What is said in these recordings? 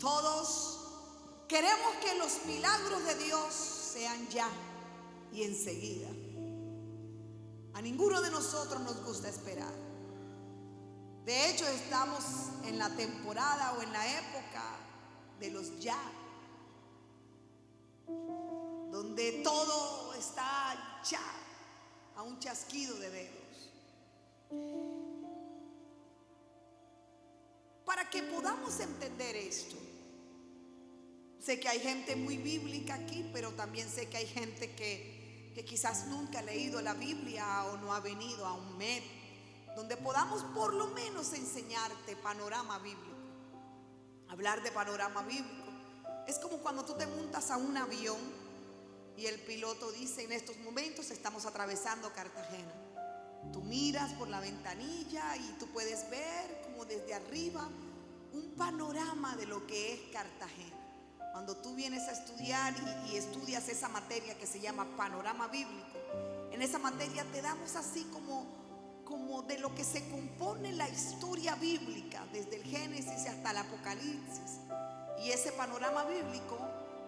Todos queremos que los milagros de Dios sean ya y enseguida. A ninguno de nosotros nos gusta esperar. De hecho, estamos en la temporada o en la época de los ya, donde todo está ya, a un chasquido de dedos. Para que podamos entender esto, sé que hay gente muy bíblica aquí, pero también sé que hay gente que quizás nunca ha leído la Biblia o no ha venido a un MED, donde podamos por lo menos enseñarte panorama bíblico. Hablar de panorama bíblico es como cuando tú te montas a un avión y el piloto dice: en estos momentos estamos atravesando Cartagena. Tú miras por la ventanilla y tú puedes ver como desde arriba un panorama de lo que es Cartagena. Cuando tú vienes a estudiar y estudias esa materia que se llama panorama bíblico, en esa materia te damos así como de lo que se compone la historia bíblica, desde el Génesis hasta el Apocalipsis. Y ese panorama bíblico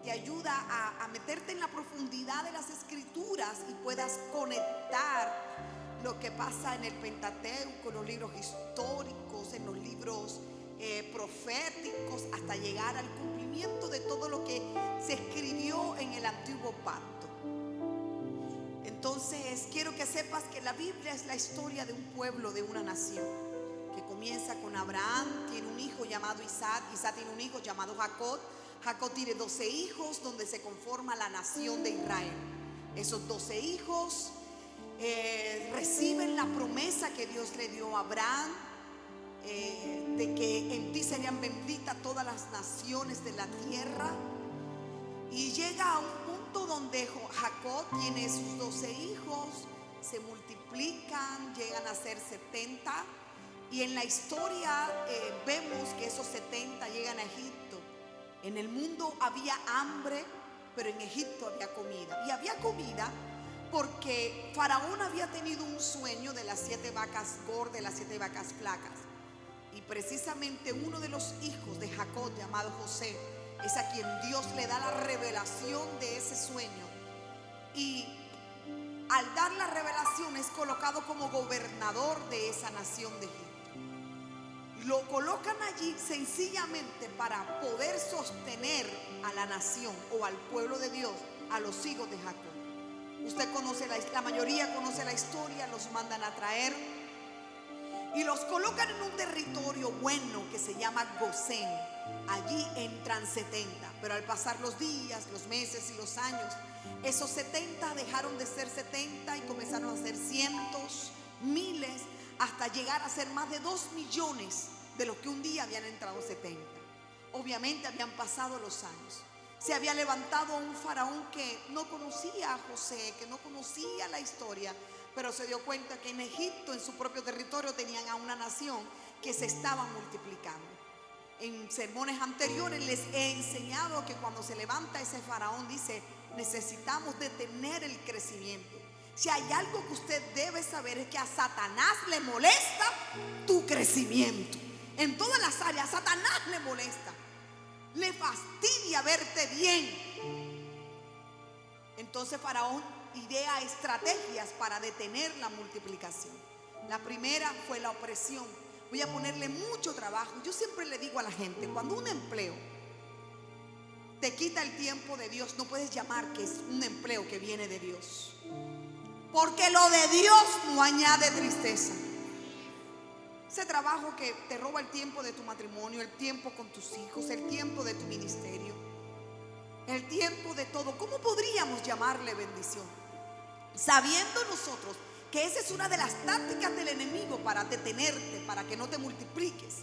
te ayuda a meterte en la profundidad de las escrituras y puedas conectar lo que pasa en el Pentateuco, en los libros históricos, en los libros proféticos, hasta llegar al cumplimiento de todo lo que se escribió en el antiguo pacto. Entonces quiero que sepas que la Biblia es la historia de un pueblo, de una nación, que comienza con Abraham. Tiene un hijo llamado Isaac. Isaac tiene un hijo llamado Jacob. Jacob tiene 12 hijos, donde se conforma la nación de Israel. Esos 12 hijos reciben la promesa que Dios le dio a Abraham, de que en ti serían benditas todas las naciones de la tierra. Y llega a un punto donde Jacob tiene sus 12 hijos, se multiplican, llegan a ser 70. Y en la historia vemos que esos 70 llegan a Egipto. En el mundo había hambre, pero en Egipto había comida. Y había comida porque Faraón había tenido un sueño de las 7 vacas gordas y las 7 vacas flacas. Y precisamente uno de los hijos de Jacob, llamado José, es a quien Dios le da la revelación de ese sueño. Y al dar la revelación es colocado como gobernador de esa nación de Egipto. Lo colocan allí sencillamente para poder sostener a la nación o al pueblo de Dios, a los hijos de Jacob. Usted conoce la mayoría conoce la historia. Los mandan a traer y los colocan en un territorio bueno que se llama Gosén. Allí entran 70, pero al pasar los días, los meses y los años, esos 70 dejaron de ser 70 y comenzaron a ser cientos, miles, hasta llegar a ser más de 2 millones de los que un día habían entrado 70. Obviamente habían pasado los años. Se había levantado un faraón que no conocía a José, que no conocía la historia, pero se dio cuenta que en Egipto, en su propio territorio, tenían a una nación que se estaba multiplicando. En sermones anteriores les he enseñado que cuando se levanta ese faraón, dice: necesitamos detener el crecimiento. Si hay algo que usted debe saber, es que a Satanás le molesta tu crecimiento. En todas las áreas, a Satanás le molesta, le fastidia verte bien. Entonces Faraón idea estrategias para detener la multiplicación. La primera fue la opresión. Voy a ponerle mucho trabajo. Yo siempre le digo a la gente: cuando un empleo te quita el tiempo de Dios, no puedes llamar que es un empleo que viene de Dios, porque lo de Dios no añade tristeza. Ese trabajo que te roba el tiempo de tu matrimonio, el tiempo con tus hijos, el tiempo de tu ministerio, el tiempo de todo, ¿cómo podríamos llamarle bendición? Sabiendo nosotros que esa es una de las tácticas del enemigo para detenerte, para que no te multipliques.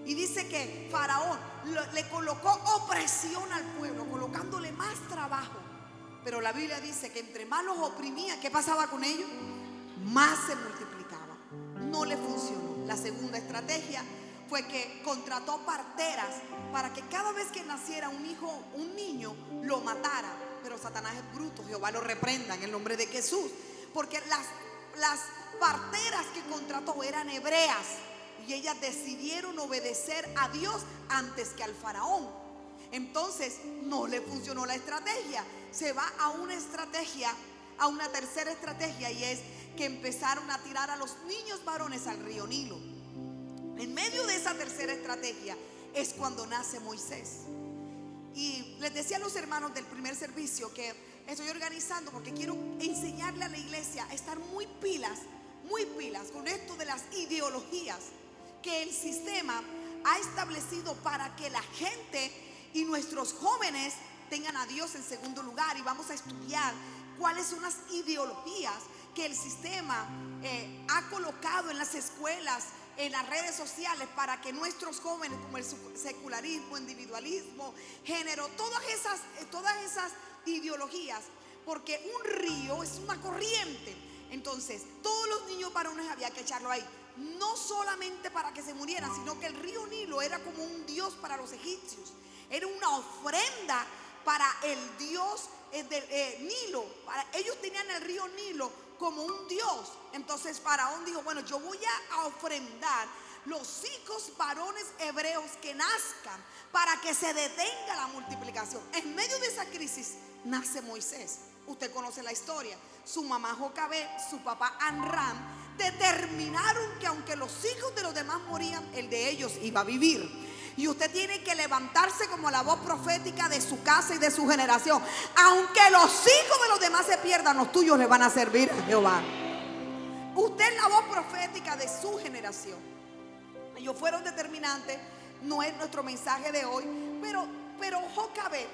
Y dice que Faraón le colocó opresión al pueblo, colocándole más trabajo. Pero la Biblia dice que entre más los oprimía, ¿qué pasaba con ellos? Más se multiplicaba. No le funcionó. La segunda estrategia fue que contrató parteras para que cada vez que naciera un hijo, un niño, lo matara. Pero Satanás es bruto, Jehová lo reprenda en el nombre de Jesús. Porque las parteras que contrató eran hebreas y ellas decidieron obedecer a Dios antes que al faraón. Entonces no le funcionó la estrategia. Se va a una estrategia, a una tercera estrategia, y es que empezaron a tirar a los niños varones al río Nilo. En medio de esa tercera estrategia es cuando nace Moisés. Y les decía a los hermanos del primer servicio que estoy organizando porque quiero enseñarle a la iglesia a estar muy pilas con esto de las ideologías que el sistema ha establecido para que la gente y nuestros jóvenes tengan a Dios en segundo lugar. Y vamos a estudiar cuáles son las ideologías que el sistema ha colocado en las escuelas, en las redes sociales, para que nuestros jóvenes, como el secularismo, individualismo, género, todas esas ideologías, porque un río es una corriente. Entonces todos los niños varones había que echarlo ahí, no solamente para que se murieran, sino que el río Nilo era como un dios para los egipcios, era una ofrenda para el dios Nilo. Ellos tenían el río Nilo como un dios. Entonces Faraón dijo: bueno, yo voy a ofrendar los hijos varones hebreos que nazcan para que se detenga la multiplicación. En medio de esa crisis nace Moisés. Usted conoce la historia. Su mamá Jocabed, su papá Amram determinaron que aunque los hijos de los demás morían, el de ellos iba a vivir. Y usted tiene que levantarse como la voz profética de su casa y de su generación. Aunque los hijos de los demás se pierdan, los tuyos le van a servir a Jehová. Usted es la voz profética de su generación. Ellos fueron determinantes. No es nuestro mensaje de hoy, pero Jocabed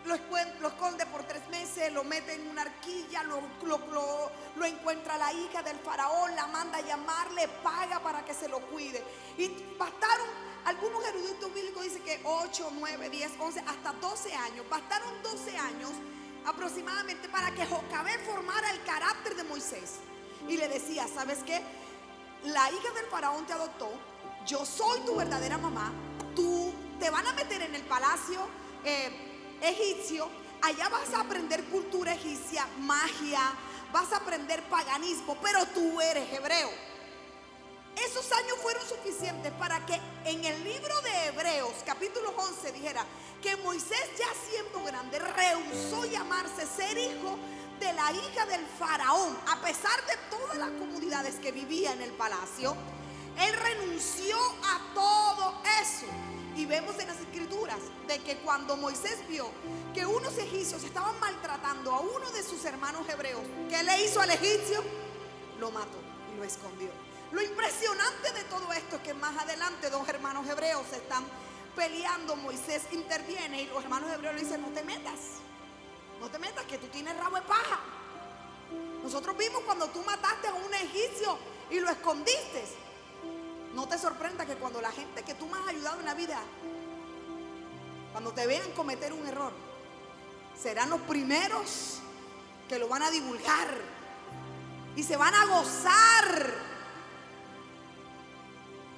lo esconde por 3 meses, lo mete en una arquilla, lo encuentra la hija del faraón, la manda a llamar, le paga para que se lo cuide. Y bastaron, algunos eruditos bíblicos dicen que 8, 9, 10, 11, hasta 12 años. Bastaron 12 años aproximadamente para que Jocabed formara el carácter de Moisés. Y le decía: ¿sabes qué? La hija del faraón te adoptó, yo soy tu verdadera mamá, tú te van a meter en el palacio egipcio, allá vas a aprender cultura egipcia, magia, vas a aprender paganismo, pero tú eres hebreo. Esos años fueron suficientes para que en el libro de Hebreos capítulo 11 dijera que Moisés, ya siendo grande, rehusó llamarse ser hijo de la hija del faraón. A pesar de todas las comodidades que vivía en el palacio, él renunció a todo eso. Y vemos en las escrituras de que cuando Moisés vio que unos egipcios estaban maltratando a uno de sus hermanos hebreos, ¿qué le hizo al egipcio? Lo mató y lo escondió. Lo impresionante de todo esto es que más adelante 2 hermanos hebreos se están peleando. Moisés interviene y los hermanos hebreos le dicen: no te metas, que tú tienes rabo de paja. Nosotros vimos cuando tú mataste a un egipcio y lo escondiste. No te sorprenda que cuando la gente que tú más has ayudado en la vida, cuando te vean cometer un error, serán los primeros que lo van a divulgar y se van a gozar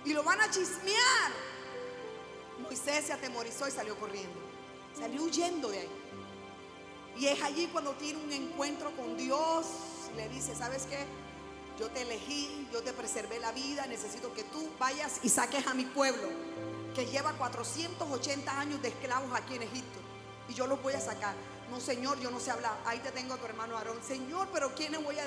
y lo van a chismear. Moisés se atemorizó y salió corriendo, salió huyendo de ahí. Y es allí cuando tiene un encuentro con Dios. Le dice: ¿sabes qué? Yo te elegí, yo te preservé la vida, necesito que tú vayas y saques a mi pueblo, que lleva 480 años de esclavos aquí en Egipto, y yo los voy a sacar. No, Señor, yo no sé hablar. Ahí te tengo a tu hermano Aarón. Señor, pero ¿quién le voy a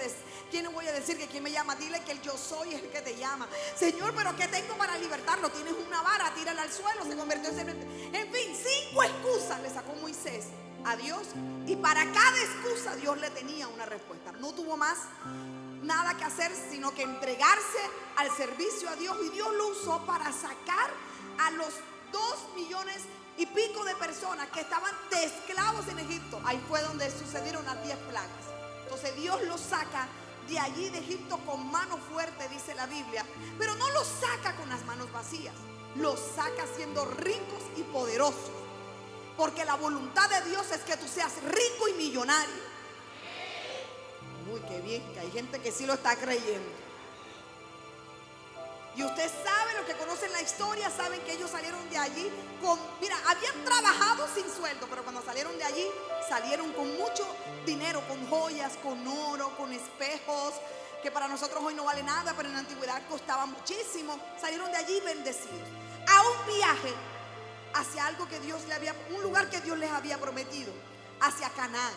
decir que quién me llama? Dile que el yo soy es el que te llama. Señor, pero ¿qué tengo para libertarlo? Tienes una vara, tírala al suelo, se convirtió en serpiente. En fin, 5 excusas le sacó Moisés a Dios, y para cada excusa Dios le tenía una respuesta. No tuvo más nada que hacer sino que entregarse al servicio a Dios, y Dios lo usó para sacar a los 2 millones y pico de personas que estaban de esclavos en Egipto. Ahí fue donde sucedieron las 10 plagas. Entonces Dios los saca de allí de Egipto con mano fuerte, dice la Biblia, pero no los saca con las manos vacías, los saca siendo ricos y poderosos, porque la voluntad de Dios es que tú seas rico y millonario. Uy, qué bien, que hay gente que sí lo está creyendo. Y usted sabe, los que conocen la historia saben que ellos salieron de allí habían trabajado sin sueldo, pero cuando salieron de allí, salieron con mucho dinero, con joyas, con oro, con espejos, que para nosotros hoy no vale nada, pero en la antigüedad costaba muchísimo. Salieron de allí bendecidos, a un viaje a hacia algo que un lugar que Dios les había prometido, hacia Canaán.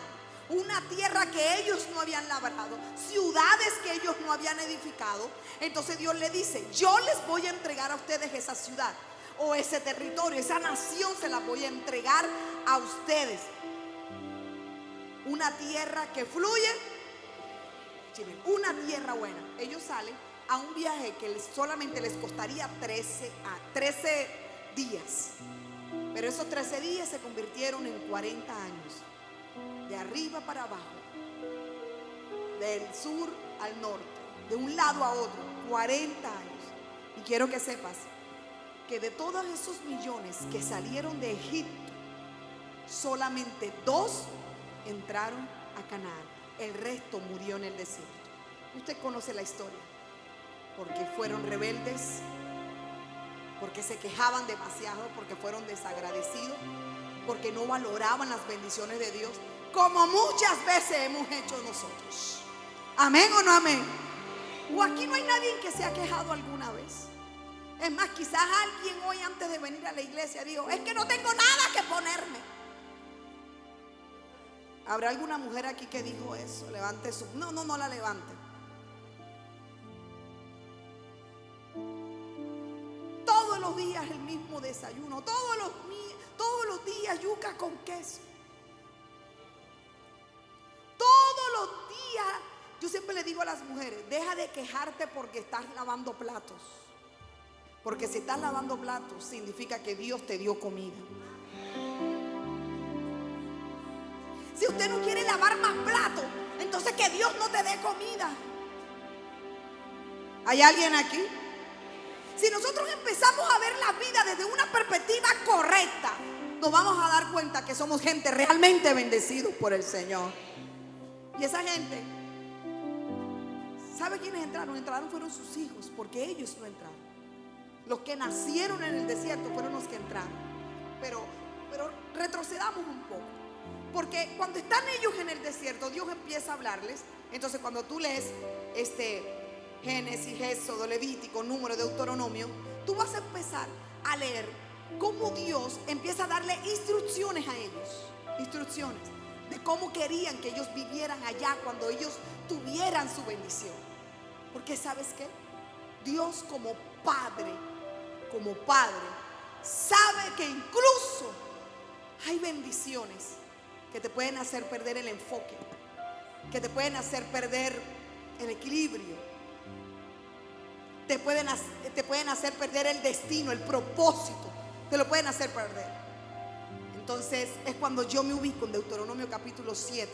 Una tierra que ellos no habían labrado, ciudades que ellos no habían edificado. Entonces Dios le dice: yo les voy a entregar a ustedes esa ciudad o ese territorio, esa nación se la voy a entregar a ustedes. Una tierra que fluye, una tierra buena. Ellos salen a un viaje que solamente les costaría 13 días. Pero esos 13 días se convirtieron en 40 años. De arriba para abajo, del sur al norte, de un lado a otro, 40 años. Y quiero que sepas que de todos esos millones que salieron de Egipto, solamente 2 entraron a Canaán. El resto murió en el desierto. Usted conoce la historia. Porque fueron rebeldes, porque se quejaban demasiado, porque fueron desagradecidos, porque no valoraban las bendiciones de Dios, como muchas veces hemos hecho nosotros. ¿Amén o no amén? O aquí no hay nadie que se ha quejado alguna vez. Es más, quizás alguien hoy antes de venir a la iglesia dijo: es que no tengo nada que ponerme. ¿Habrá alguna mujer aquí que dijo eso? Levante su... No la levante. Todos los días el mismo desayuno, todos los días yuca con queso. Todos los días. Yo siempre le digo a las mujeres: deja de quejarte porque estás lavando platos. Porque si estás lavando platos significa que Dios te dio comida. Si usted no quiere lavar más platos, entonces que Dios no te dé comida. ¿Hay alguien aquí? Si nosotros empezamos a ver la vida desde una perspectiva correcta, nos vamos a dar cuenta que somos gente realmente bendecidos por el Señor. Y esa gente, ¿sabe quiénes entraron? Entraron fueron sus hijos, porque ellos no entraron. Los que nacieron en el desierto fueron los que entraron. Pero retrocedamos un poco, porque cuando están ellos en el desierto, Dios empieza a hablarles. Entonces cuando tú lees Génesis, Éxodo, Levítico, Número, Deuteronomio, tú vas a empezar a leer cómo Dios empieza a darle instrucciones a ellos. Instrucciones de cómo querían que ellos vivieran allá cuando ellos tuvieran su bendición. Porque ¿sabes qué? Dios como padre, sabe que incluso hay bendiciones que te pueden hacer perder el enfoque, que te pueden hacer perder el equilibrio, te pueden hacer perder el destino, el propósito, te lo pueden hacer perder. Entonces es cuando yo me ubico en Deuteronomio capítulo 7,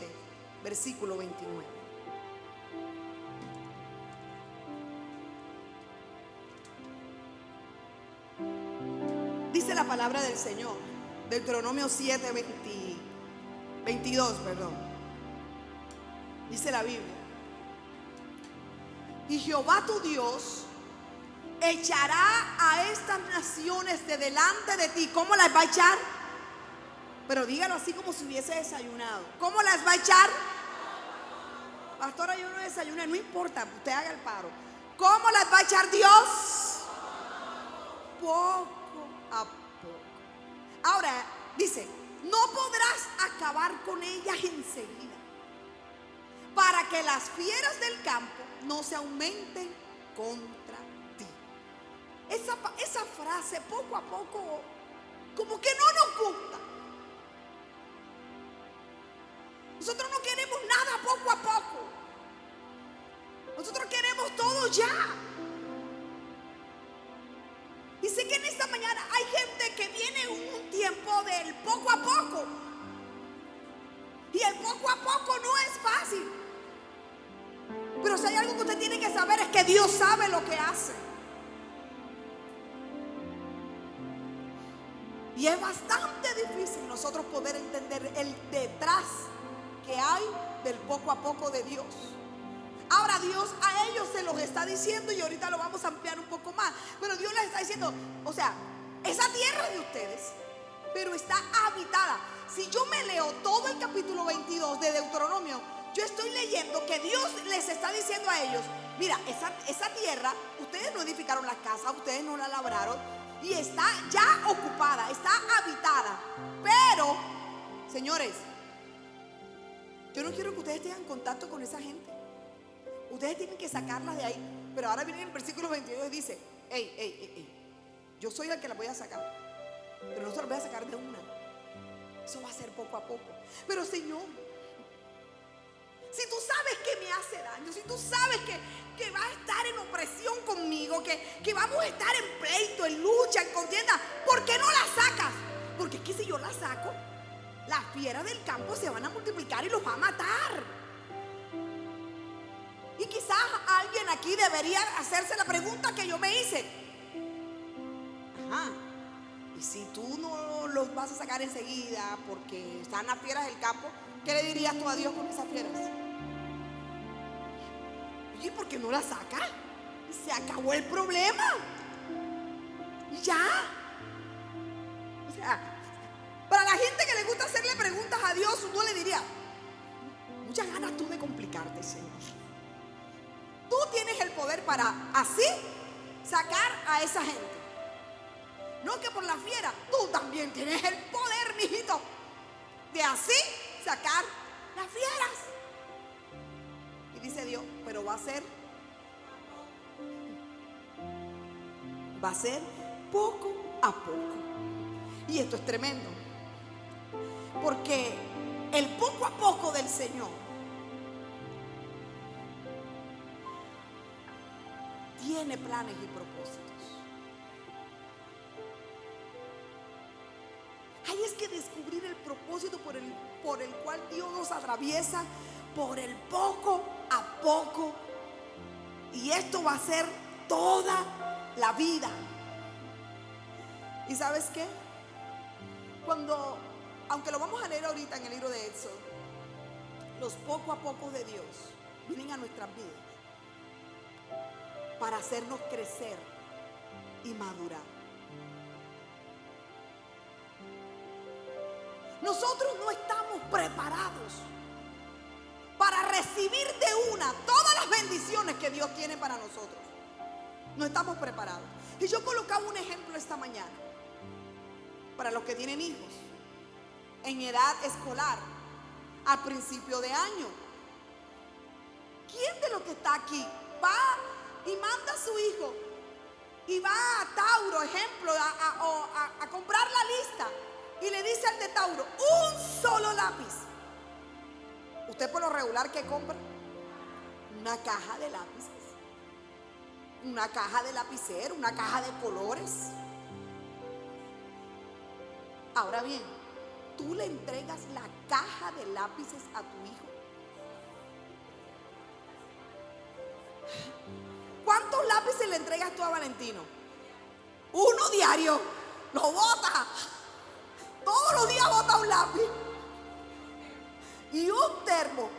versículo 29. Dice la palabra del Señor, Deuteronomio 7, 22, perdón. Dice la Biblia: y Jehová tu Dios echará a estas naciones de delante de ti. ¿Cómo las va a echar? Pero dígalo así como si hubiese desayunado. ¿Cómo las va a echar? Pastora, yo no desayuné. No importa, usted haga el paro. ¿Cómo las va a echar Dios? Poco a poco. Ahora dice: no podrás acabar con ellas enseguida, para que las fieras del campo no se aumenten contra ti. Esa frase, poco a poco, como que no nos gusta. Nosotros no queremos nada poco a poco. Nosotros queremos todo ya. Y sé que en esta mañana hay gente que viene un tiempo del poco a poco. Y el poco a poco no es fácil. Pero si hay algo que usted tiene que saber, es que Dios sabe lo que hace. Y es bastante difícil nosotros poder entender el detrás que hay del poco a poco de Dios. Ahora Dios a ellos se los está diciendo, y ahorita lo vamos a ampliar un poco más. Pero Dios les está diciendo, o sea, esa tierra es de ustedes, pero está habitada. Si yo me leo todo el capítulo 22 de Deuteronomio, yo estoy leyendo que Dios les está diciendo a ellos: mira, esa tierra, ustedes no edificaron las casas, ustedes no la labraron, y está ya ocupada, está habitada. Señores, yo no quiero que ustedes tengan contacto con esa gente. Ustedes tienen que sacarlas de ahí. Pero ahora viene el versículo 22 y dice: yo soy el que las voy a sacar, pero no se las voy a sacar de una. Eso va a ser poco a poco. Pero Señor, si tú sabes que me hace daño, si tú sabes que va a estar en opresión conmigo, que vamos a estar en pleito, en lucha, en contienda, ¿por qué no la sacas? Porque es que si yo la saco, las fieras del campo se van a multiplicar y los va a matar. Y quizás alguien aquí debería hacerse la pregunta que yo me hice. Ajá, y si tú no los vas a sacar enseguida porque están las fieras del campo, ¿qué le dirías tú a Dios con esas fieras? Oye, ¿por qué no las sacas? Se acabó el problema. Ya. O sea, para la gente que le gusta hacerle preguntas a Dios, uno le diría: muchas ganas tú de complicarte, Señor. Tú tienes el poder para así sacar a esa gente. No que por la fiera, tú también tienes el poder, mijito, de así sacar las fieras. Y dice Dios: pero va a ser poco a poco. Y esto es tremendo, porque el poco a poco del Señor tiene planes y propósitos. Hay es que descubrir el propósito por el cual Dios nos atraviesa, por el poco a poco. Y esto va a ser toda la vida. ¿Y sabes qué? Aunque lo vamos a leer ahorita en el libro de Éxodo, los poco a poco de Dios vienen a nuestras vidas para hacernos crecer y madurar. Nosotros no estamos preparados para recibir de una todas las bendiciones que Dios tiene para nosotros. No estamos preparados. Y yo colocaba un ejemplo esta mañana para los que tienen hijos en edad escolar, al principio de año. ¿Quién de los que está aquí va y manda a su hijo y va a Tauro, ejemplo, a comprar la lista, y le dice al de Tauro: un solo lápiz? Usted por lo regular, ¿qué compra? Una caja de lápices, una caja de lapicero, una caja de colores. Ahora bien, tú le entregas la caja de lápices a tu hijo. ¿Cuántos lápices le entregas tú a Valentino? Uno diario. Lo bota. Todos los días bota un lápiz y un termo.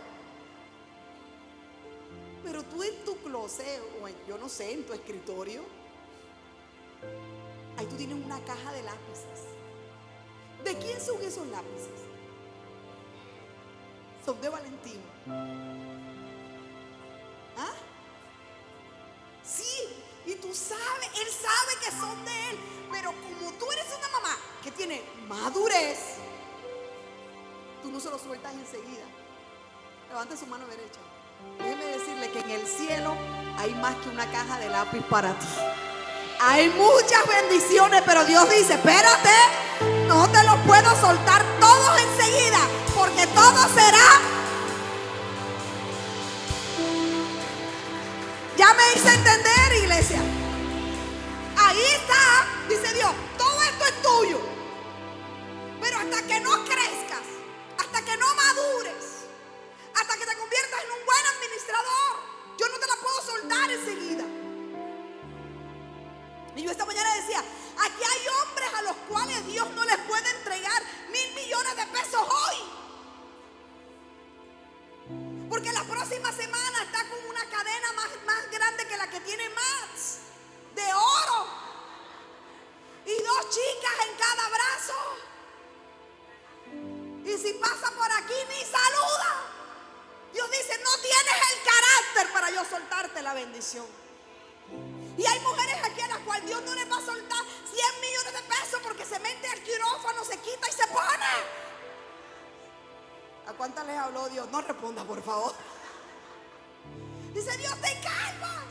Pero tú en tu closet, o yo no sé, en tu escritorio, ahí tú tienes una caja de lápices. ¿De quién son esos lápices? Son de Valentino. ¿Ah? Sí, y tú sabes, él sabe que son de él. Pero como tú eres una mamá que tiene madurez, tú no se lo sueltas enseguida. Levante su mano derecha. Déjeme decirle que en el cielo hay más que una caja de lápiz para ti. Hay muchas bendiciones, pero Dios dice: espérate, no te los puedo soltar todos enseguida, porque todo será. Ya me hice entender, iglesia. Ahí está, dice Dios: todo esto es tuyo, pero hasta que no crezcas, hasta que no madures, hasta que te conviertas en un buen administrador, yo no te la puedo soltar enseguida. Y yo esta mañana decía: aquí hay hombres a los cuales Dios no les puede entregar 1,000 millones de pesos hoy, porque la próxima semana está con una cadena más grande que la que tiene Max, de oro, y 2 chicas en cada brazo. Y si pasa por aquí ni saluda. Dios dice: no tienes el carácter para yo soltarte la bendición. Y hay mujeres aquí a las cuales Dios no les va a soltar 100 millones de pesos porque se mete al quirófano, se quita y se pone. ¿cuántas les habló Dios? No responda, por favor. Dice Dios, te calmas.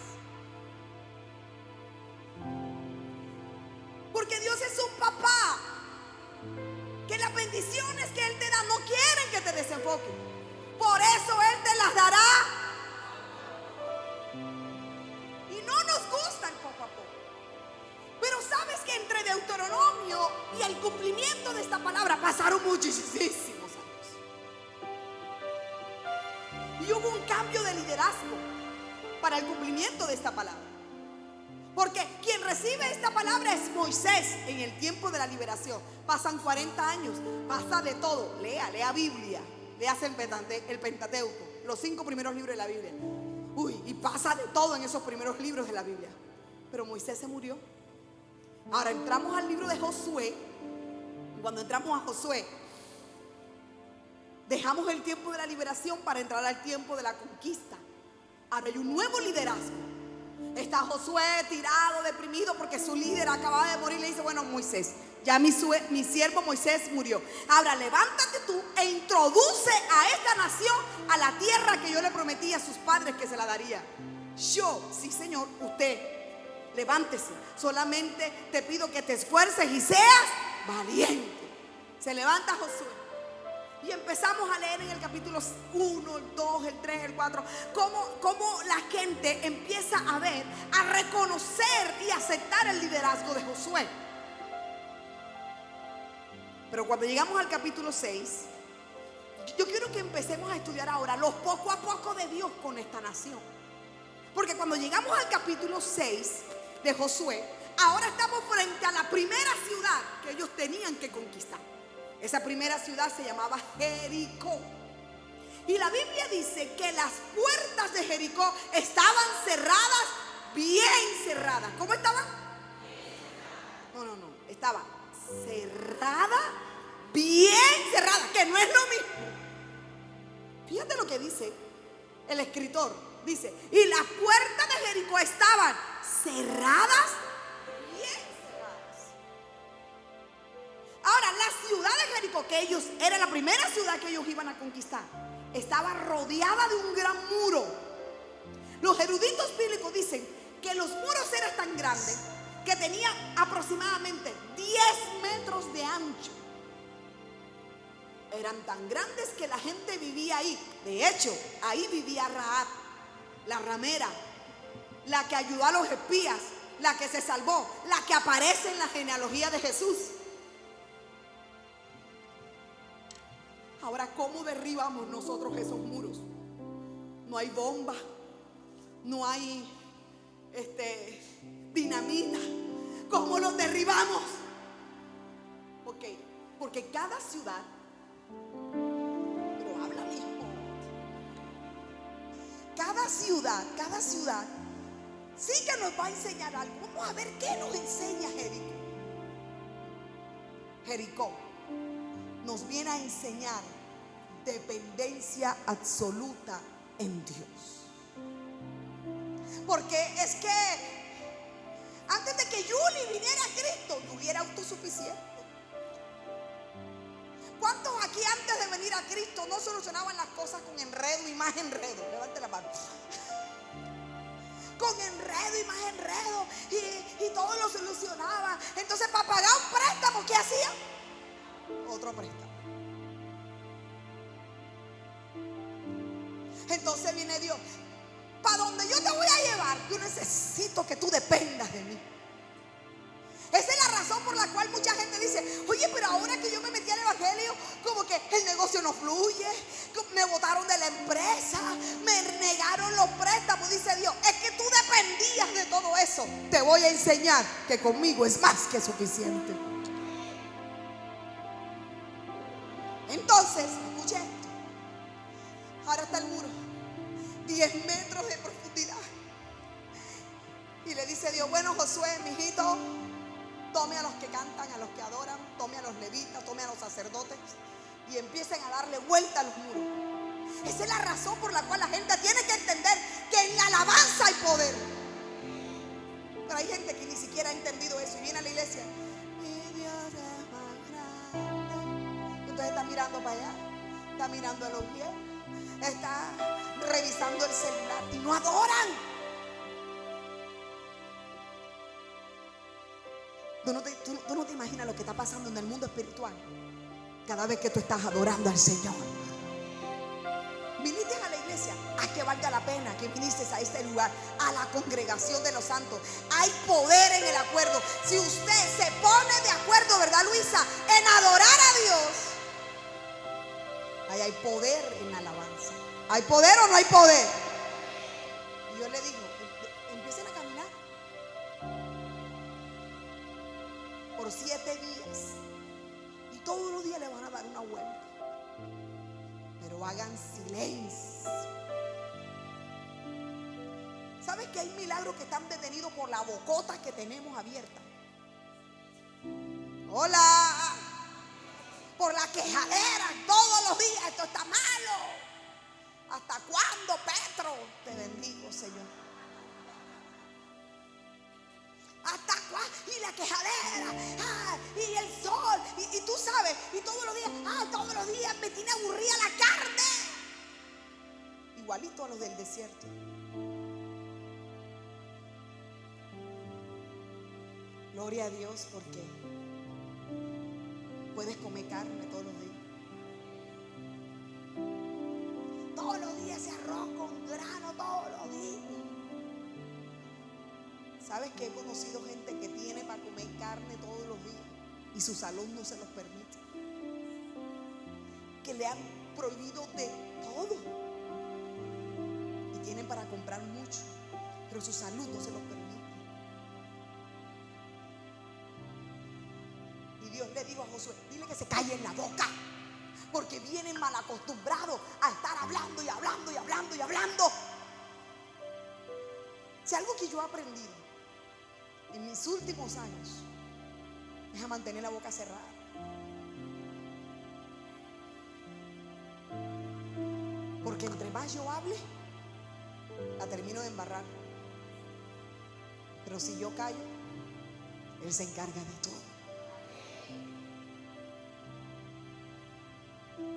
Porque Dios es un papá que las bendiciones que Él te da no quieren que te desenfoques. Por eso Él te las dará. Y no nos gusta el poco a poco. Pero sabes que entre Deuteronomio y el cumplimiento de esta palabra pasaron muchísimos años. Y hubo un cambio de liderazgo para el cumplimiento de esta palabra. Porque quien recibe esta palabra es Moisés en el tiempo de la liberación. Pasan 40 años, pasa de todo. Lea Biblia, leas el Pentateuco, los 5 primeros libros de la Biblia. Y pasa de todo en esos primeros libros de la Biblia. Pero Moisés se murió. Ahora entramos al libro de Josué. Cuando entramos a Josué, dejamos el tiempo de la liberación para entrar al tiempo de la conquista. Ahora hay un nuevo liderazgo. Está Josué tirado, deprimido porque su líder acababa de morir. Le dice, bueno, Moisés, ya mi siervo Moisés murió. Ahora levántate tú e introduce a esta nación a la tierra que yo le prometí a sus padres que se la daría. Yo, sí señor, usted, levántese. Solamente te pido que te esfuerces y seas valiente. Se levanta Josué. Y empezamos a leer en el capítulo 1, el 2, el 3, el 4 cómo la gente empieza a ver, a reconocer y aceptar el liderazgo de Josué. Pero cuando llegamos al capítulo 6, yo quiero que empecemos a estudiar ahora los poco a poco de Dios con esta nación. Porque cuando llegamos al capítulo 6 de Josué, ahora estamos frente a la primera ciudad que ellos tenían que conquistar. Esa primera ciudad se llamaba Jericó. Y la Biblia dice que las puertas de Jericó estaban cerradas, bien cerradas. ¿Cómo estaban? No. Estaba cerrada, bien cerrada, que no es lo mismo. Fíjate lo que dice el escritor. Dice, y las puertas de Jericó estaban cerradas, bien cerradas. Ahora, la ciudad de Jericó, que ellos, era la primera ciudad que ellos iban a conquistar, estaba rodeada de un gran muro. Los eruditos bíblicos dicen que los muros eran tan grandes que tenían aproximadamente 10 metros de ancho. Eran tan grandes que la gente vivía ahí. De hecho, ahí vivía Rahab, la ramera, la que ayudó a los espías, la que se salvó, la que aparece en la genealogía de Jesús. Ahora, ¿cómo derribamos nosotros esos muros? No hay bomba, no hay dinamita. ¿Cómo los derribamos? Porque cada ciudad, pero habla mismo, cada ciudad sí que nos va a enseñar algo. Vamos a ver qué nos enseña Jericó. Jericó nos viene a enseñar dependencia absoluta en Dios. Porque es que antes de que Yuli viniera a Cristo, Yuli era autosuficiente. ¿Cuántos aquí antes de venir a Cristo no solucionaban las cosas con enredo y más enredo? Levante la mano. Con enredo y más enredo, y todo lo solucionaba. Entonces, para pagar un préstamo, ¿qué hacía? Otro préstamo. Entonces viene Dios. Para donde yo te voy a llevar, yo necesito que tú dependas de mí. Esa es la razón por la cual mucha gente dice, oye, pero ahora que yo me metí al evangelio, como que el negocio no fluye, me botaron de la empresa, me negaron los préstamos. Dice Dios, es que tú dependías de todo eso. Te voy a enseñar que conmigo es más que suficiente. Entonces, escuche esto. Ahora está el muro, 10 metros de profundidad. Y le dice Dios, bueno, Josué, mijito, tome a los que cantan, a los que adoran, tome a los levitas, tome a los sacerdotes y empiecen a darle vuelta a los muros. Esa es la razón por la cual la gente tiene que entender que en la alabanza hay poder. Pero hay gente que ni siquiera ha entendido eso y viene a la iglesia. Mi Dios es más grande. Entonces está mirando para allá, está mirando a los pies, está revisando el celular y no adoran. Tú no te imaginas lo que está pasando en el mundo espiritual cada vez que tú estás adorando al Señor. Viniste a la iglesia, a que valga la pena que viniste a este lugar, a la congregación de los santos. Hay poder en el acuerdo. Si usted se pone de acuerdo, ¿verdad, Luisa?, en adorar a Dios, ahí hay poder en la alabanza. ¿Hay poder o no hay poder? Y yo le digo, empiecen a caminar por 7 días y todos los días le van a dar una vuelta. Pero hagan silencio. ¿Sabes que hay milagros que están detenidos por la bocota que tenemos abierta? Hola. Por la quejadera todos los días. Esto está malo. ¿Hasta cuándo, Petro? Te bendigo, Señor. ¿Hasta cuándo? Y la quejadera, y el sol, y tú sabes, y todos los días me tiene aburrida la carne. Igualito a los del desierto. Gloria a Dios, porque puedes comer carne todos los días. Todos los días ese arroz con grano, todos los días. ¿Sabes que he conocido gente que tiene para comer carne todos los días y su salud no se los permite? Que le han prohibido de todo y tienen para comprar mucho, pero su salud no se los permite. Y Dios le dijo a Josué, dile que se calle en la boca, porque vienen mal acostumbrados a estar hablando y hablando y hablando y hablando. Si algo que yo he aprendido en mis últimos años es a mantener la boca cerrada. Porque entre más yo hable, la termino de embarrar. Pero si yo callo, Él se encarga de todo.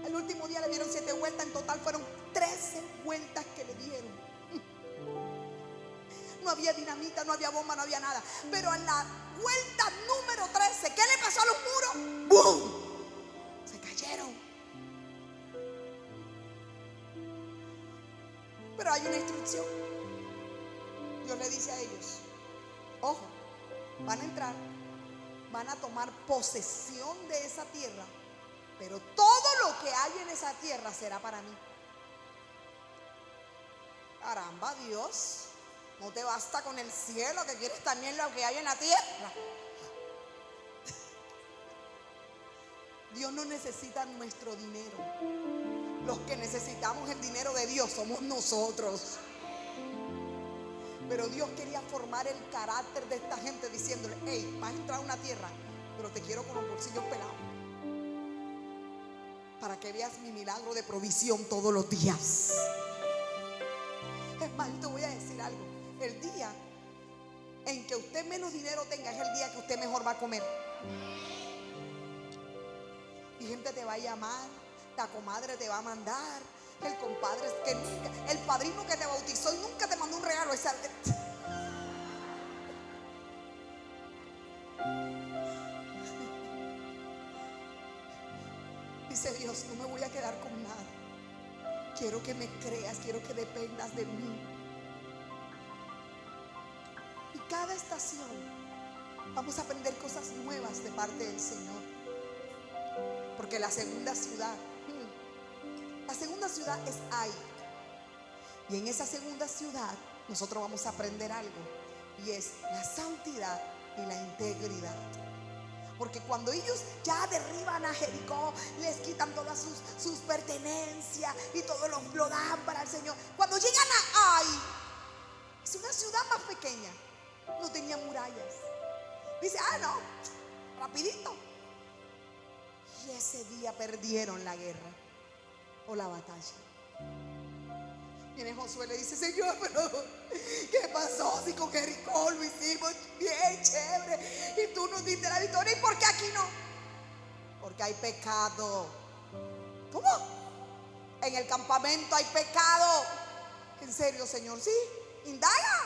El último día le dieron 7 vueltas, en total fueron 13 vueltas que le dieron. No había dinamita, no había bomba, no había nada. Pero en la vuelta número 13, ¿qué le pasó a los muros? ¡Bum! Se cayeron. Pero hay una instrucción. Dios le dice a ellos, ojo, van a entrar, van a tomar posesión de esa tierra, pero todo lo que hay en esa tierra será para mí. Caramba, Dios, no te basta con el cielo, que quieres también lo que hay en la tierra. Dios no necesita nuestro dinero. Los que necesitamos el dinero de Dios somos nosotros. Pero Dios quería formar el carácter de esta gente diciéndole, hey, vas a entrar a una tierra, pero te quiero con los bolsillos pelados, para que veas mi milagro de provisión todos los días. Es más, te voy a decir algo. El día en que usted menos dinero tenga es el día que usted mejor va a comer. Y gente te va a llamar, la comadre te va a mandar, el compadre que nunca, el padrino que te bautizó y nunca te mandó un regalo. Dice Dios, no me voy a quedar con nada. Quiero que me creas, quiero que dependas de mí. Y cada estación vamos a aprender cosas nuevas de parte del Señor. Porque la segunda ciudad es Ai. Y en esa segunda ciudad nosotros vamos a aprender algo, y es la santidad y la integridad. Porque cuando ellos ya derriban a Jericó, les quitan todas sus pertenencias y todo lo dan para el Señor. Cuando llegan a Ai, es una ciudad más pequeña, no tenía murallas. Dice, no, rapidito. Y ese día perdieron la guerra o la batalla. Viene Josué y le dice, Señor, pero ¿qué pasó? Si con Jericó lo hicimos bien chévere y tú nos diste la victoria, ¿y por qué aquí no? Porque hay pecado. ¿Cómo? En el campamento hay pecado. ¿En serio, Señor? Sí, indaga.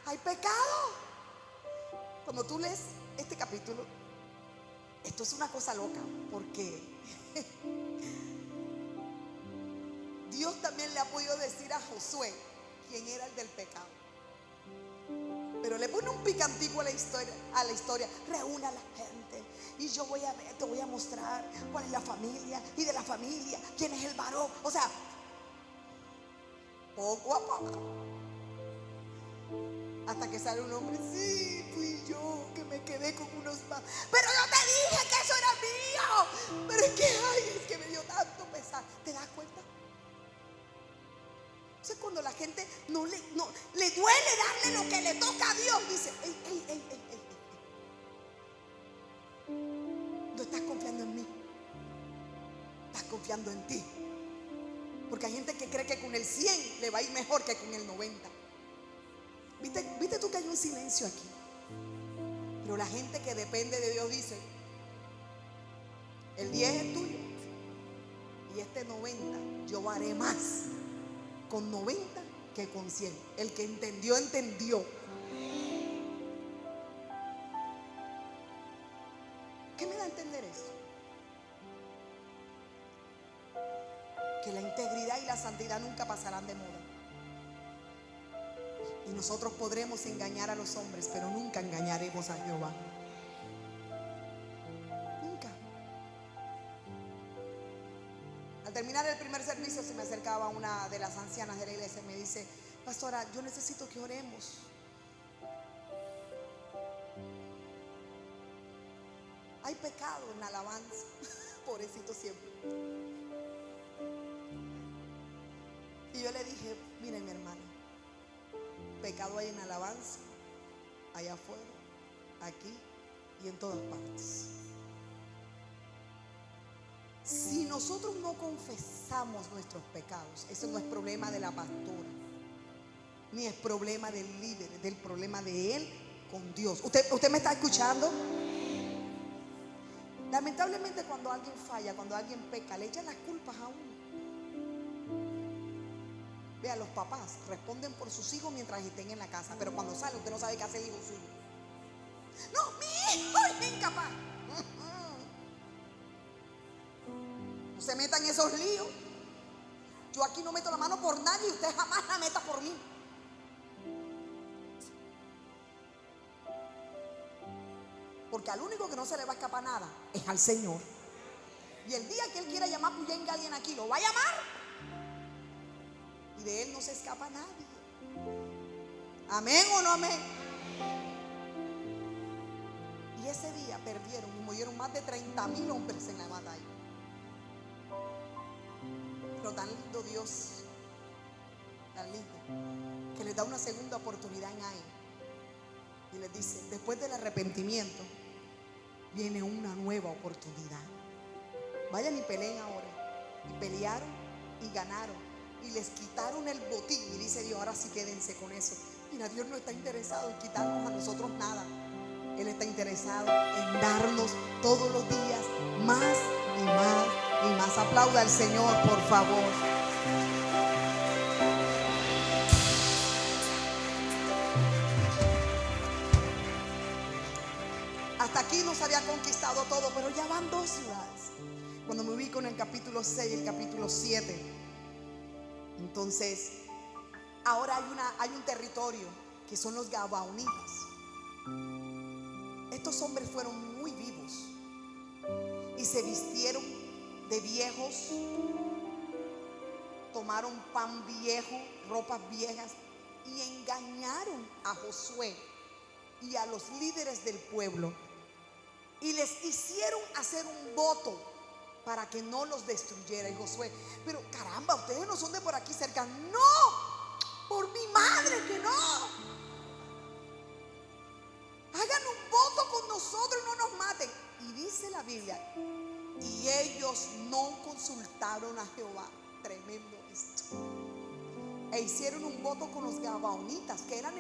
Hay pecado. Cuando tú lees este capítulo, esto es una cosa loca, porque Dios también le ha podido decir a Josué quién era el del pecado, pero le pone un picantico a la historia. Reúna a la gente y yo voy a ver, te voy a mostrar cuál es la familia, y de la familia quién es el varón. O sea, poco a poco, hasta que sale un hombre. Sí, fui yo que me quedé con unos más, pero yo te dije que eso era mío. Pero es que, ay, es que me dio tanto pesar. ¿Te das cuenta? Entonces, cuando la gente no le duele darle lo que le toca a Dios, dice: ey. No estás confiando en mí, estás confiando en ti. Porque hay gente que cree que con el 100 le va a ir mejor que con el 90. ¿Viste tú que hay un silencio aquí? Pero la gente que depende de Dios dice: el 10 es tuyo, y este 90 yo haré más con 90 que con 100. El que entendió, entendió. ¿Qué me da a entender eso? Que la integridad y la santidad nunca pasarán de moda. Y nosotros podremos engañar a los hombres, pero nunca engañaremos a Jehová. Nunca. Al terminar el primer servicio, se me acercaba una de las ancianas de la iglesia y me dice: pastora, yo necesito que oremos. Hay pecado en la alabanza. Pobrecito siempre. Y yo le dije: mire, mi hermana, pecado hay en alabanza, allá afuera, aquí y en todas partes. Si nosotros no confesamos nuestros pecados, eso no es problema de la pastora, ni es problema del líder, es del problema de él con Dios. ¿Usted me está escuchando? Lamentablemente, cuando alguien falla, cuando alguien peca, le echan las culpas a uno. Vea, los papás responden por sus hijos mientras estén en la casa, pero cuando sale usted no sabe qué hace el hijo suyo. No, mi hijo es incapaz. No se metan en esos líos. Yo aquí no meto la mano por nadie y usted jamás la meta por mí. Porque al único que no se le va a escapar nada es al Señor. Y el día que Él quiera llamar puyenga a alguien aquí, lo va a llamar. Y de Él no se escapa nadie. ¿Amén o no amén? Y ese día perdieron y murieron más de 30,000 hombres en la batalla. Pero tan lindo Dios, tan lindo, que les da una segunda oportunidad en Ai. Y les dice: después del arrepentimiento viene una nueva oportunidad. Vayan y peleen ahora. Y pelearon y ganaron. Y les quitaron el botín. Y dice Dios: ahora sí quédense con eso. Mira, Dios no está interesado en quitarnos a nosotros nada. Él está interesado en darnos todos los días más y más y más. Aplauda al Señor, por favor. Hasta aquí nos había conquistado todo, pero ya van 2 ciudades. Cuando me ubico en el capítulo 6 y el capítulo 7, entonces ahora hay un territorio que son los gabaonitas. Estos hombres fueron muy vivos y se vistieron de viejos, tomaron pan viejo, ropas viejas, y engañaron a Josué y a los líderes del pueblo, y les hicieron hacer un voto para que no los destruyera. Y Josué: pero caramba, ustedes no son de por aquí cerca. No, por mi madre que no. Hagan un voto con nosotros y no nos maten. Y dice la Biblia: y ellos no consultaron a Jehová. Tremendo esto. E hicieron un voto con los gabaonitas, que eran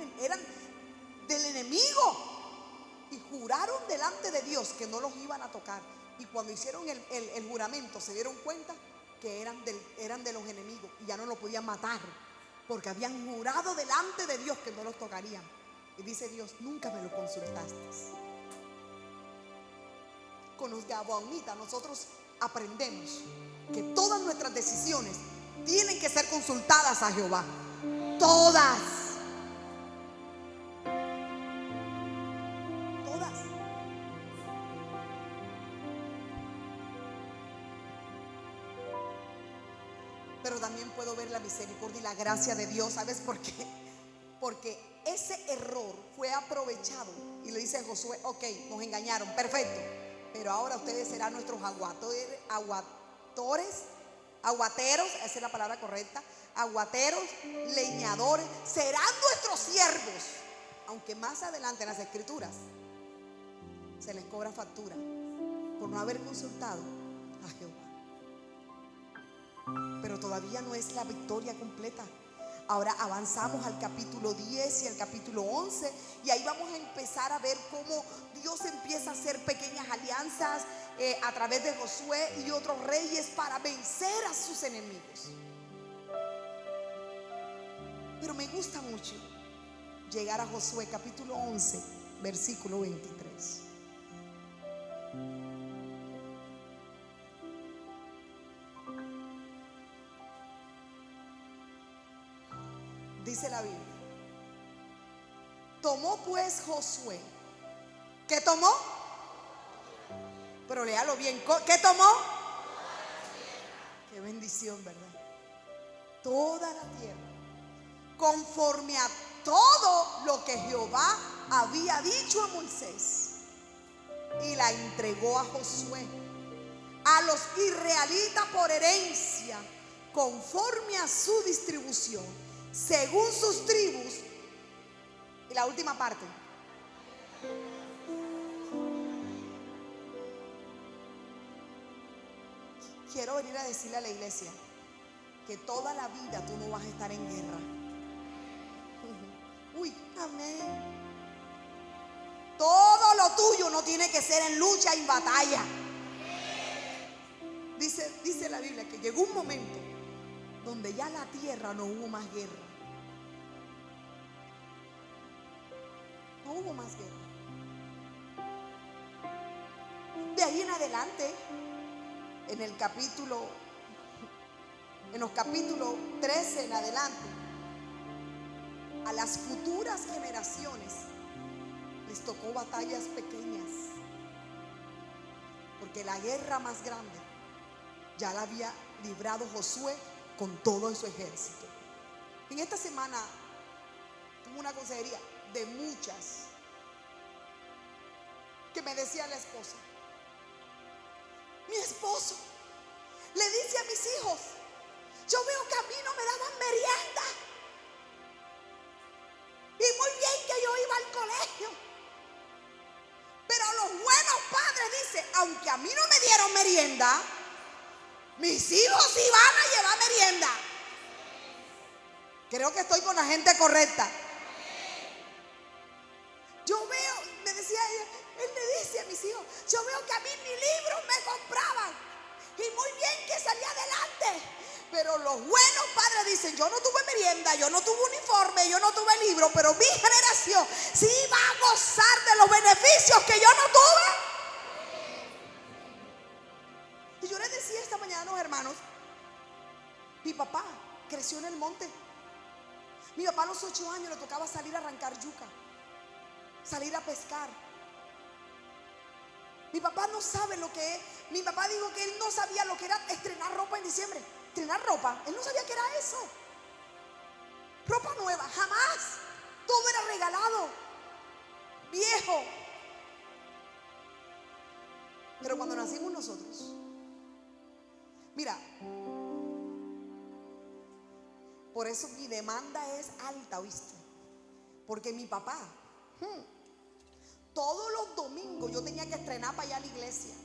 del enemigo, y juraron delante de Dios que no los iban a tocar. Y cuando hicieron el juramento, se dieron cuenta que eran de los enemigos y ya no lo podían matar, porque habían jurado delante de Dios que no los tocarían. Y dice Dios: nunca me lo consultaste. Con los gabaonitas nosotros aprendemos que todas nuestras decisiones tienen que ser consultadas a Jehová. Todas. Todas. Pero también puedo ver la misericordia y la gracia de Dios. ¿Sabes por qué? Porque ese error fue aprovechado. Y le dice a Josué: ok, nos engañaron, perfecto, pero ahora ustedes serán nuestros aguateros, esa es la palabra correcta, aguateros, leñadores, serán nuestros siervos. Aunque más adelante en las escrituras se les cobra factura por no haber consultado a Jehová. Pero todavía no es la victoria completa. Ahora avanzamos al capítulo 10 y al capítulo 11, y ahí vamos a empezar a ver cómo Dios empieza a hacer pequeñas alianzas a través de Josué y otros reyes para vencer a sus enemigos. Pero me gusta mucho llegar a Josué capítulo 11, versículo 23. Dice la Biblia: tomó pues Josué. ¿Qué tomó? Pero léalo bien. ¿Qué tomó? Qué bendición, ¿verdad? Toda la tierra, conforme a todo lo que Jehová había dicho a Moisés, y la entregó a Josué, a los israelitas por herencia, conforme a su distribución, según sus tribus. Y la última parte: quiero venir a decirle a la iglesia que toda la vida tú no vas a estar en guerra. Uy, amén. Todo lo tuyo no tiene que ser en lucha y en batalla. Dice la Biblia que llegó un momento donde ya la tierra no hubo más guerra. No hubo más guerra. De ahí en adelante, en los capítulos 13 en adelante, a las futuras generaciones les tocó batallas pequeñas, porque la guerra más grande ya la había librado Josué con todo su ejército. En esta semana tuve una consejería de muchas que me decía la esposa: mi esposo le dice a mis hijos, yo veo que a mí no me daban merienda, y muy bien que yo iba al colegio, pero los buenos padres dicen, aunque a mí no me dieron merienda, mis hijos sí van a llevar merienda. Creo que estoy con la gente correcta. Yo veo, me decía ella, él le dice a mis hijos, yo veo que a mí ni libros me compraban, y muy bien que salía adelante, pero los buenos padres dicen, yo no tuve merienda, yo no tuve uniforme, yo no tuve libro, pero mi generación sí va a gozar de los beneficios que yo no tuve. Y yo les decía esta mañana a los hermanos, mi papá creció en el monte. Mi papá a los 8 años le tocaba salir a arrancar yuca, salir a pescar. Mi papá no sabe lo que es. Mi papá dijo que él no sabía lo que era estrenar ropa en diciembre. Estrenar ropa, él no sabía que era eso. Ropa nueva, jamás. Todo era regalado, viejo. Pero cuando nacimos nosotros, mira, por eso mi demanda es alta, ¿oíste? Porque mi papá, todos los domingos yo tenía que estrenar para allá a la iglesia.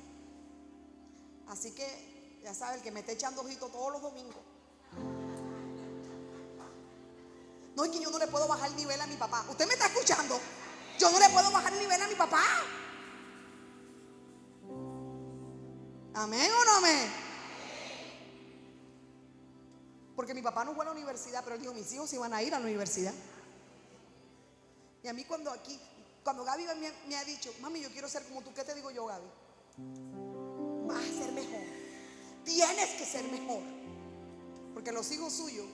Así que, ya sabe, el que me esté echando ojitos todos los domingos. No, es que yo no le puedo bajar el nivel a mi papá. ¿Usted me está escuchando? Yo no le puedo bajar el nivel a mi papá. ¿Amén o no amén? Porque mi papá no fue a la universidad, pero él dijo, mis hijos iban a ir a la universidad. Y a mí cuando Gaby me ha dicho, mami, yo quiero ser como tú, ¿qué te digo yo, Gaby? Vas a ser mejor. Tienes que ser mejor. Porque los hijos suyos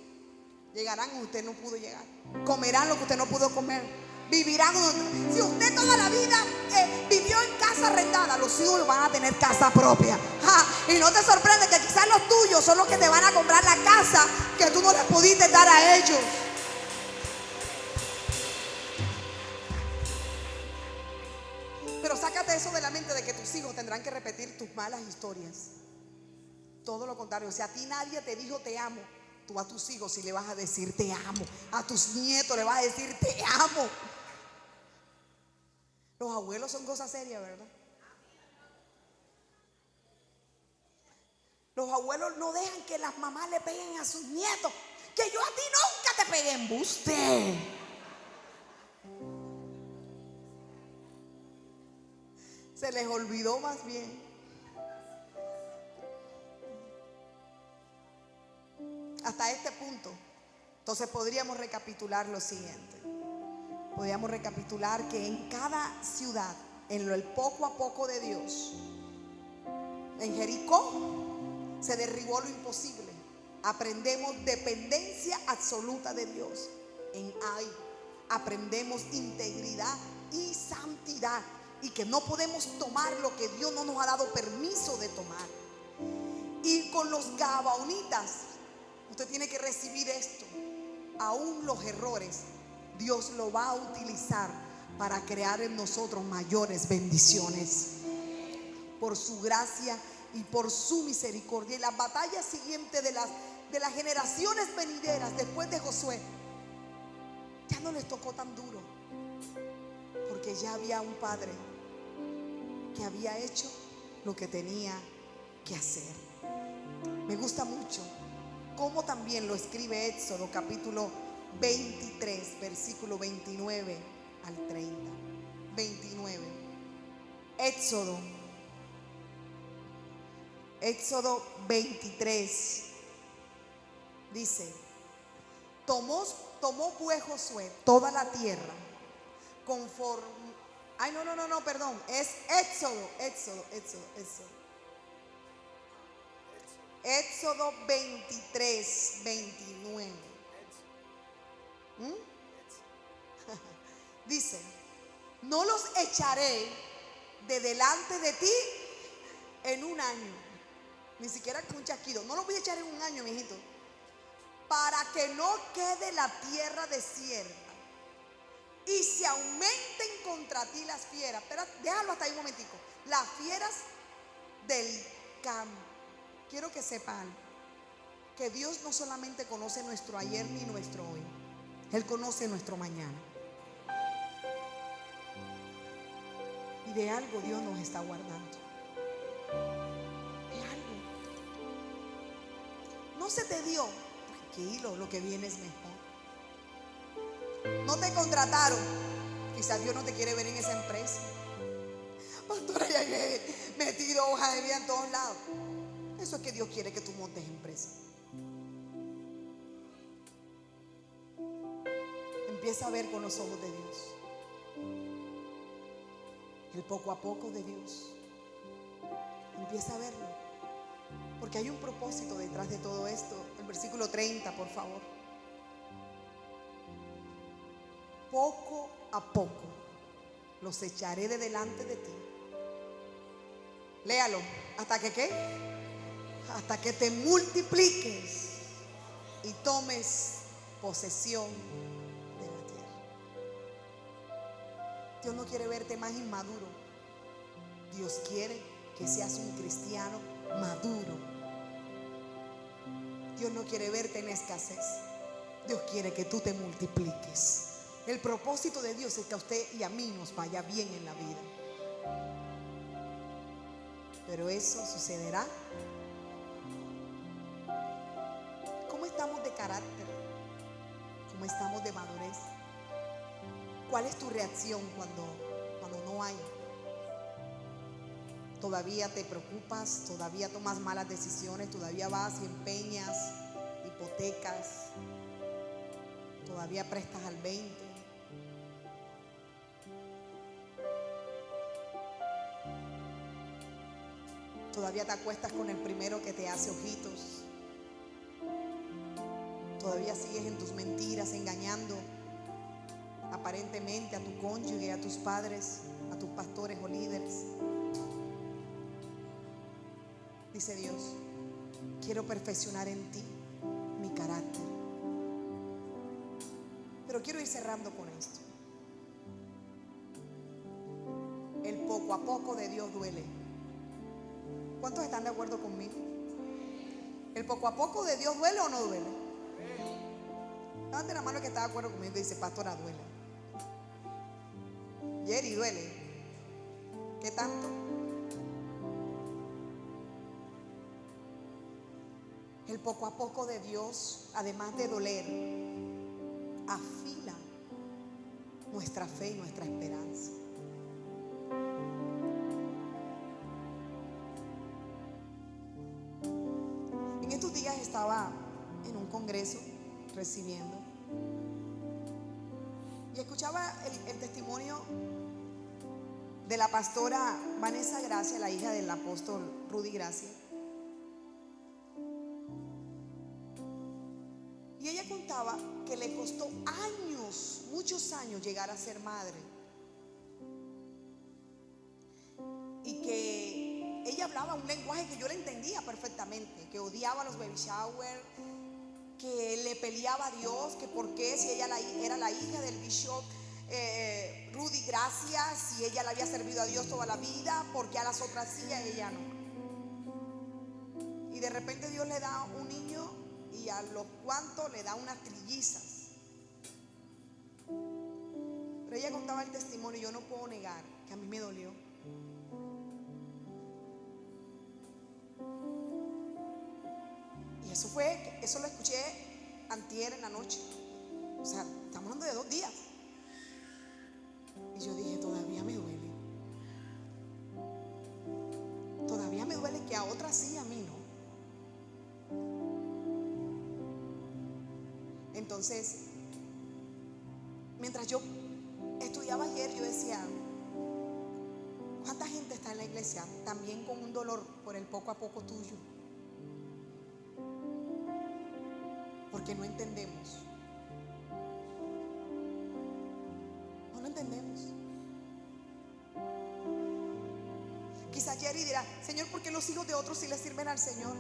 llegarán donde usted no pudo llegar. Comerán lo que usted no pudo comer. Vivirán donde... Si usted toda la vida vivió en casa arrendada, los hijos van a tener casa propia. Y no te sorprende que quizás los tuyos son los que te van a comprar la casa que tú no les pudiste dar a ellos. Pero sácate eso de la mente de que tus hijos tendrán que repetir tus malas historias. Todo lo contrario, si a ti nadie te dijo te amo, tú a tus hijos sí le vas a decir te amo. A tus nietos le vas a decir te amo. Los abuelos son cosas serias, ¿verdad? Los abuelos no dejan que las mamás le peguen a sus nietos. Que yo a ti nunca te pegué, embuste. Se les olvidó más bien. Hasta este punto. Entonces podríamos recapitular lo siguiente. Podríamos recapitular que en cada ciudad, en el poco a poco de Dios, en Jericó se derribó lo imposible. Aprendemos dependencia absoluta de Dios. En Ai aprendemos integridad y santidad, y que no podemos tomar lo que Dios no nos ha dado permiso de tomar. Y con los gabaonitas, usted tiene que recibir esto. Aún los errores, Dios lo va a utilizar para crear en nosotros mayores bendiciones. Por su gracia y por su misericordia. Y las batallas siguientes de las generaciones venideras después de Josué, ya no les tocó tan duro. Porque ya había un padre que había hecho lo que tenía que hacer. Me gusta mucho cómo también lo escribe Éxodo capítulo 23, versículo 29 al 30. 29. Éxodo 23 dice: tomó pues Josué toda la tierra conforme. Perdón, es Éxodo 23, 29. Dice: no los echaré de delante de ti en un año, ni siquiera con un chasquido. No los voy a echar en un año, mijito, para que no quede la tierra desierta y se aumenten contra ti las fieras. Pero déjalo hasta ahí un momentico. Las fieras del campo. Quiero que sepan que Dios no solamente conoce nuestro ayer ni nuestro hoy. Él conoce nuestro mañana. Y de algo Dios nos está guardando. De algo. No se te dio. Tranquilo, lo que viene es mejor. No te contrataron. Quizás Dios no te quiere ver en esa empresa. Pastora, ya he metido hoja de vida en todos lados. Eso es que Dios quiere que tú montes empresa. Empieza a ver con los ojos de Dios. El poco a poco de Dios. Empieza a verlo. Porque hay un propósito detrás de todo esto. El versículo 30, por favor. Poco a poco los echaré de delante de ti. Léalo. ¿Hasta que qué? Hasta que te multipliques y tomes posesión de la tierra. Dios no quiere verte más inmaduro. Dios quiere que seas un cristiano maduro. Dios no quiere verte en escasez. Dios quiere que tú te multipliques. El propósito de Dios es que a usted y a mí nos vaya bien en la vida. Pero eso sucederá. ¿Cómo estamos de carácter? ¿Cómo estamos de madurez? ¿Cuál es tu reacción cuando no hay? ¿Todavía te preocupas? ¿Todavía tomas malas decisiones? ¿Todavía vas y empeñas y hipotecas, todavía prestas al 20. Todavía te acuestas con el primero que te hace ojitos. Todavía sigues en tus mentiras, engañando aparentemente a tu cónyuge, a tus padres, a tus pastores o líderes. Dice Dios, quiero perfeccionar en ti mi carácter. Pero quiero ir cerrando con esto. El poco a poco de Dios duele. ¿Cuántos están de acuerdo conmigo? ¿El poco a poco de Dios duele o no duele? Levanten la mano que está de acuerdo conmigo y dice, pastora, duele. Jerry, duele. ¿Qué tanto? El poco a poco de Dios, además de doler, afila nuestra fe y nuestra esperanza. En estos días estaba en un congreso recibiendo y escuchaba el testimonio de la pastora Vanessa Gracia, la hija del apóstol Rudy Gracia. Y ella contaba que le costó años, muchos años, llegar a ser madre. Y que ella hablaba un lenguaje que yo le entendía perfectamente, que odiaba los baby shower, que le peleaba a Dios, que por qué si ella era la hija del bishop Rudy Gracia, si ella le había servido a Dios toda la vida, porque a las otras sí, a ella no. Y de repente Dios le da un niño y a los cuantos le da unas trillizas. Pero ella contaba el testimonio y yo no puedo negar que a mí me dolió. Y eso lo escuché antier en la noche. O sea, estamos hablando de 2 días. Y yo dije, todavía me duele. Todavía me duele que a otras sí, a mí no. Entonces, mientras yo estudiaba ayer, yo decía, ¿cuánta gente está en la iglesia también con un dolor por el poco a poco tuyo? Porque no entendemos. No entendemos. Quizás Jerry dirá, Señor, ¿por qué los hijos de otros sí le sirven al Señor?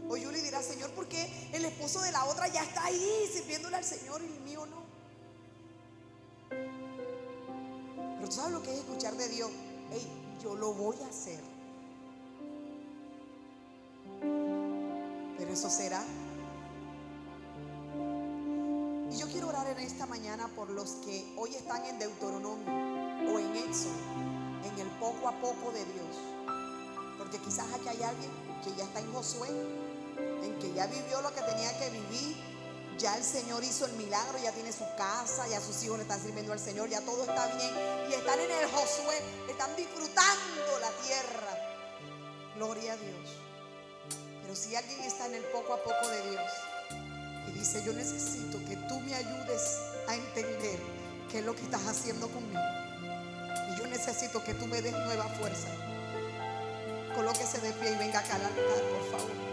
O Julie dirá, Señor, ¿por qué el esposo de la otra ya está ahí sirviéndole al Señor y el mío no? Pero tú sabes lo que es escuchar de Dios. Hey, yo lo voy a hacer. Pero eso será. Y yo quiero orar en esta mañana por los que hoy están en Deuteronomio o en Éxodo, en el poco a poco de Dios. Porque quizás aquí hay alguien que ya está en Josué, en que ya vivió lo que tenía que vivir, ya el Señor hizo el milagro, ya tiene su casa, ya sus hijos le están sirviendo al Señor, ya todo está bien y están en el Josué, están disfrutando la tierra. Gloria a Dios. Pero si alguien está en el poco a poco de Dios y dice, yo necesito que tú me ayudes a entender qué es lo que estás haciendo conmigo, y yo necesito que tú me des nueva fuerza, colóquese de pie y venga acá al altar, por favor.